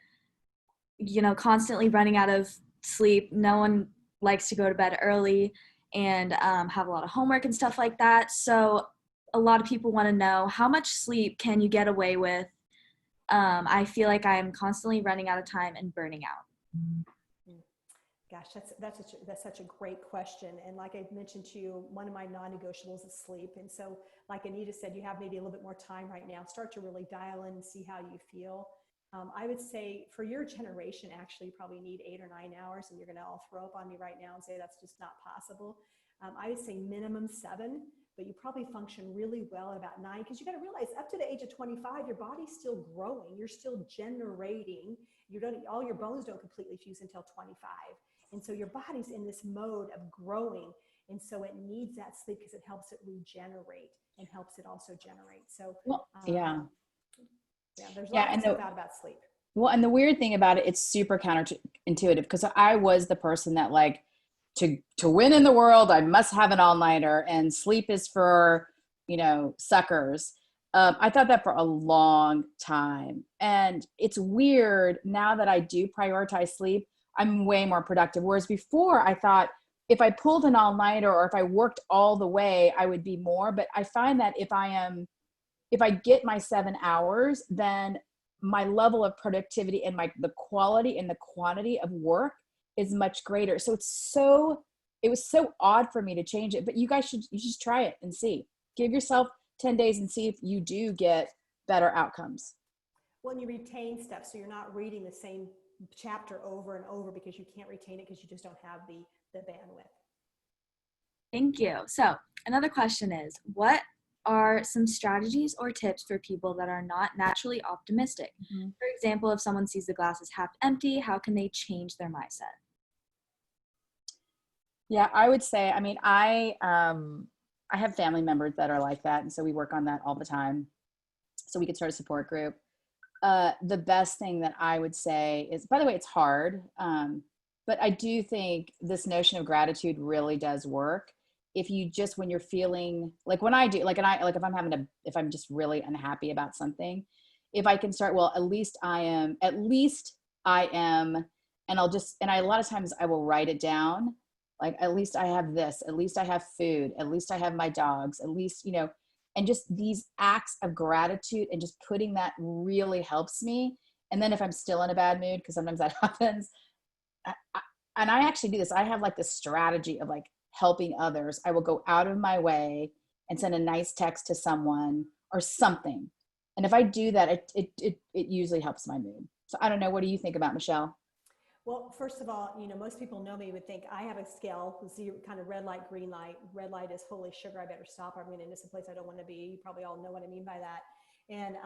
constantly running out of sleep. No one likes to go to bed early and have a lot of homework and stuff like that. So a lot of people want to know, how much sleep can you get away with? I feel like I'm constantly running out of time and burning out. Gosh, that's such a great question. And like I mentioned to you, one of my non-negotiables is sleep. And so like Anita said, you have maybe a little bit more time right now. Start to really dial in and see how you feel. I would say for your generation, actually, you probably need 8 or 9 hours, and you're going to all throw up on me right now and say that's just not possible. I would say minimum 7, but you probably function really well at about 9, because you got to realize up to the age of 25, your body's still growing. You're still generating. All your bones don't completely fuse until 25. And so your body's in this mode of growing. And so it needs that sleep because it helps it regenerate and helps it also generate. So, yeah. Yeah, there's a lot of stuff about sleep. Well, and the weird thing about it, it's super counterintuitive, because I was the person that to win in the world, I must have an all-nighter, and sleep is for, suckers. I thought that for a long time. And it's weird now that I do prioritize sleep, I'm way more productive. Whereas before I thought if I pulled an all-nighter or if I worked all the way, I would be more. But I find that if I get my 7 hours, then my level of productivity and the quality and the quantity of work is much greater. So it was so odd for me to change it, but you should try it and see. Give yourself 10 days and see if you do get better outcomes. Well, and you retain stuff, so you're not reading the same chapter over and over because you can't retain it because you just don't have the bandwidth. Thank you. So another question is, what are some strategies or tips for people that are not naturally optimistic? Mm-hmm. For example, if someone sees the glass as half empty, how can they change their mindset? Yeah, I would say, I have family members that are like that. And so we work on that all the time. So we could start a support group. The best thing that I would say is, by the way, it's hard, but I do think this notion of gratitude really does work. If you just, when you're feeling like, when I do, like, and I, like, if I'm just really unhappy about something, if I can start, well, at least I am, and a lot of times I will write it down. Like, at least I have this, at least I have food, at least I have my dogs, at least, and just these acts of gratitude and just putting that really helps me. And then if I'm still in a bad mood, because sometimes that happens, and I actually do this, I have like this strategy of like helping others. I will go out of my way and send a nice text to someone or something. And if I do that, it usually helps my mood. So I don't know. What do you think about, Michelle? Well, first of all, most people know me would think I have a scale, zero, kind of red light, green light. Red light is holy sugar, I better stop. I'm going into some place I don't want to be. You probably all know what I mean by that. And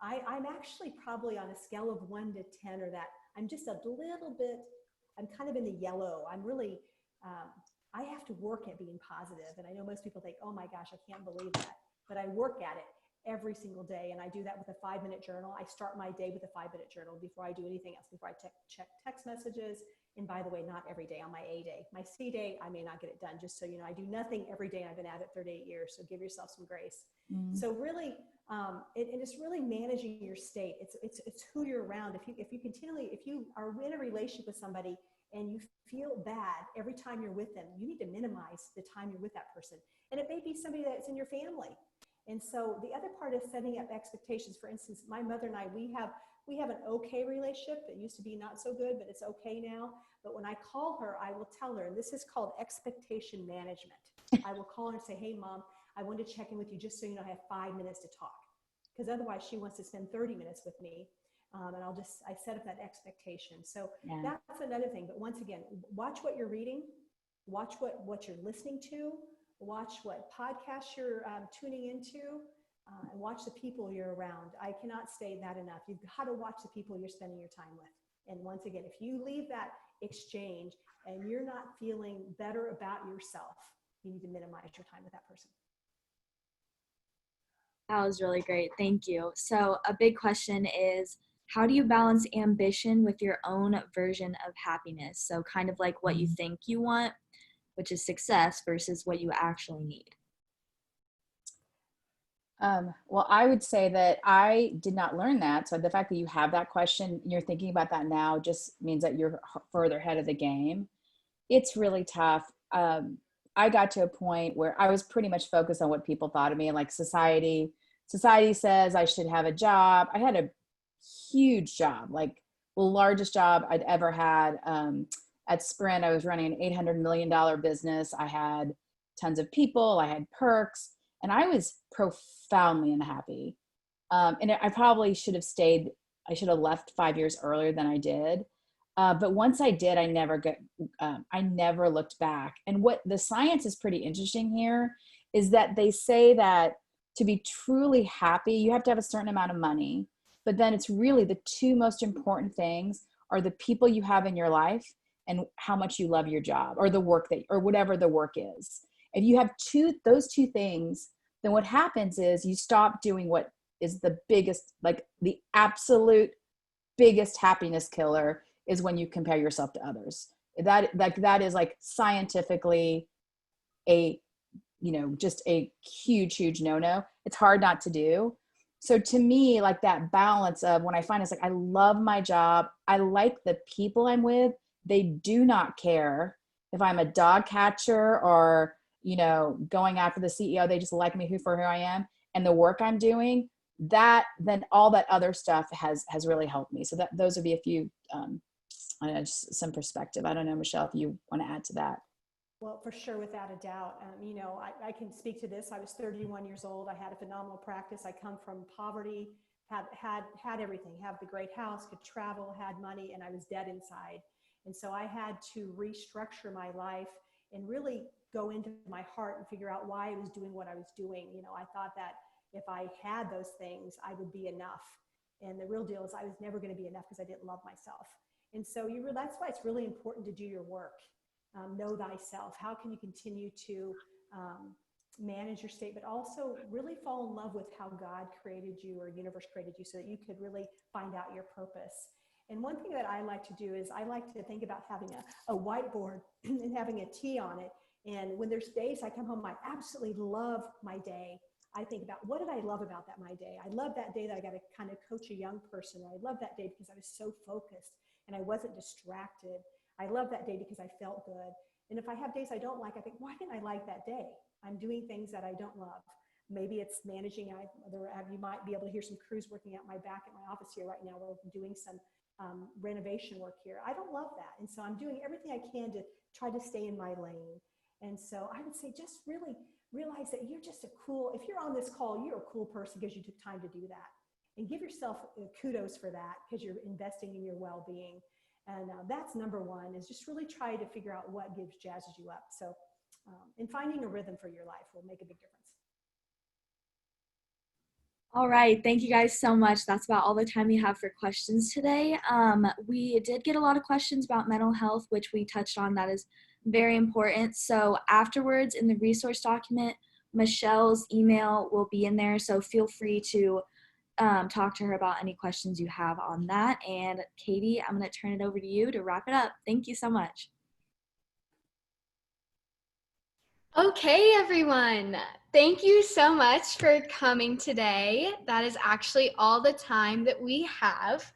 I'm actually probably on a scale of 1 to 10, or that I'm just a little bit, I'm kind of in the yellow. I'm really, I have to work at being positive. And I know most people think, oh my gosh, I can't believe that. But I work at it every single day. And I do that with a 5-minute journal. I start my day with a 5-minute journal before I do anything else, before I check text messages. And by the way, not every day, on my A day. My C day, I may not get it done. Just so you know, I do nothing every day. I've been at it 38 years. So give yourself some grace. So really, it's really managing your state. It's who you're around. If you are in a relationship with somebody and you feel bad every time you're with them, you need to minimize the time you're with that person. And it may be somebody that's in your family. And so the other part is setting up expectations. For instance, my mother and I, we have an okay relationship. It used to be not so good, but it's okay now. But when I call her, I will tell her, and this is called expectation management. I will call her and say, hey, Mom, I want to check in with you just so you know I have 5 minutes to talk. Because otherwise she wants to spend 30 minutes with me. And I set up that expectation. So that's another thing. But once again, watch what you're reading, watch what you're listening to, watch what podcasts you're tuning into, and watch the people you're around. I cannot say that enough. You've got to watch the people you're spending your time with. And once again, if you leave that exchange and you're not feeling better about yourself, you need to minimize your time with that person. That was really great. Thank you. So a big question is, how do you balance ambition with your own version of happiness? So kind of like what you think you want, which is success, versus what you actually need. Well, I would say that I did not learn that. So the fact that you have that question, and you're thinking about that now, just means that you're further ahead of the game. It's really tough. I got to a point where I was pretty much focused on what people thought of me, and like society says I should have a job. I had a huge job, like the largest job I'd ever had. At Sprint, I was running an $800 million business. I had tons of people, I had perks, and I was profoundly unhappy. And I probably should have stayed, I should have left 5 years earlier than I did. But once I did, I never looked back. And what the science is pretty interesting here is that they say that to be truly happy, you have to have a certain amount of money. But then it's really the two most important things are the people you have in your life and how much you love your job or the work or whatever the work is. If you have those two things, then what happens is you stop doing what is the biggest, like the absolute biggest happiness killer is when you compare yourself to others. That is like scientifically just a huge no-no. It's hard not to do. So to me, like that balance of when I find it's like, I love my job. I like the people I'm with. They do not care if I'm a dog catcher or, going after the CEO. They just like me for who I am and the work I'm doing. Then all that other stuff has really helped me. So those would be a few, just some perspective. I don't know, Michelle, if you want to add to that. Well, for sure, without a doubt. I can speak to this. I was 31 years old. I had a phenomenal practice. I come from poverty, had everything, have the great house, could travel, had money, and I was dead inside. And so I had to restructure my life and really go into my heart and figure out why I was doing what I was doing. I thought that if I had those things, I would be enough. And the real deal is I was never going to be enough because I didn't love myself. And so that's why it's really important to do your work. Know thyself. How can you continue to manage your state, but also really fall in love with how God created you or universe created you so that you could really find out your purpose. And one thing that I like to do is I like to think about having a whiteboard and having a T on it. And when there's days I come home, I absolutely love my day. I think about what did I love about my day? I love that day that I got to kind of coach a young person. I love that day because I was so focused and I wasn't distracted. I love that day because I felt good. And if I have days I don't like, I think, why didn't I like that day? I'm doing things that I don't love. Maybe it's managing. You might be able to hear some crews working out my back at my office here right now. We're doing some renovation work here. I don't love that. And so I'm doing everything I can to try to stay in my lane. And so I would say just really realize that you're just if you're on this call, you're a cool person because you took time to do that. And give yourself kudos for that because you're investing in your well-being. And that's number one, is just really try to figure out what jazzes you up. So, and finding a rhythm for your life will make a big difference. All right, thank you guys so much. That's about all the time we have for questions today. We did get a lot of questions about mental health, which we touched on. That is very important. So afterwards in the resource document, Michelle's email will be in there. So feel free to talk to her about any questions you have on that. And Katie, I'm going to turn it over to you to wrap it up. Thank you so much. Okay, everyone. Thank you so much for coming today. That is actually all the time that we have.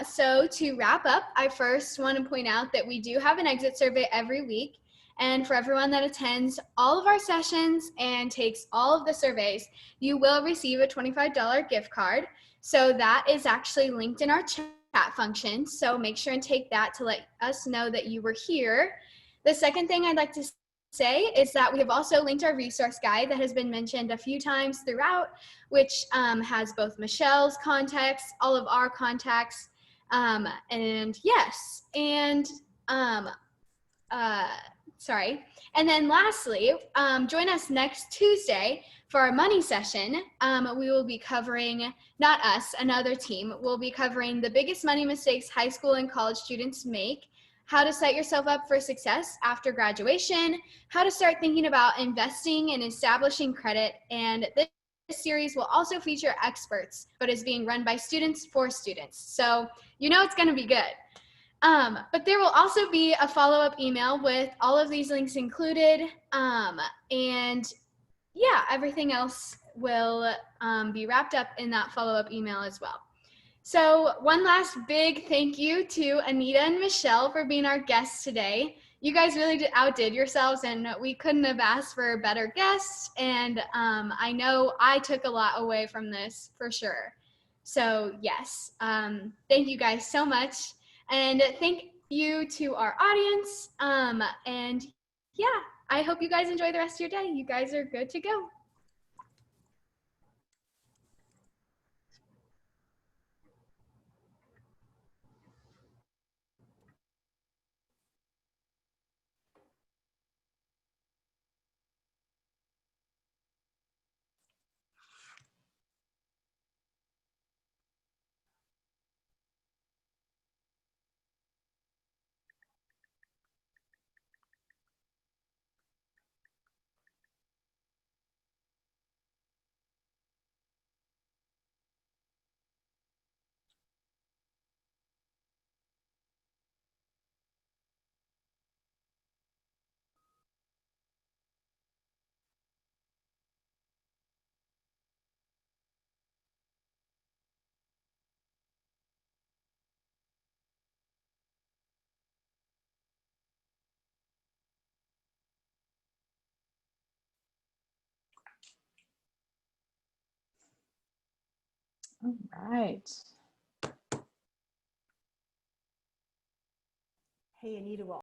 So to wrap up, I first want to point out that we do have an exit survey every week. And for everyone that attends all of our sessions and takes all of the surveys, you will receive a $25 gift card. So that is actually linked in our chat function. So make sure and take that to let us know that you were here. The second thing I'd like to say is that we have also linked our resource guide that has been mentioned a few times throughout, which has both Michelle's contacts, all of our contacts, and yes, and sorry. And then lastly, join us next Tuesday for our money session. We will be covering, not us, another team, will be covering the biggest money mistakes high school and college students make, how to set yourself up for success after graduation, how to start thinking about investing and establishing credit, and this series will also feature experts, but is being run by students for students. So you know it's going to be good. But there will also be a follow-up email with all of these links included. And yeah, everything else will be wrapped up in that follow-up email as well. So one last big thank you to Anita and Michelle for being our guests today. You guys really outdid yourselves, and we couldn't have asked for better guests. And I know I took a lot away from this for sure. So yes, thank you guys so much. And thank you to our audience. And yeah, I hope you guys enjoy the rest of your day. You guys are good to go. All right. Hey, Anita, well,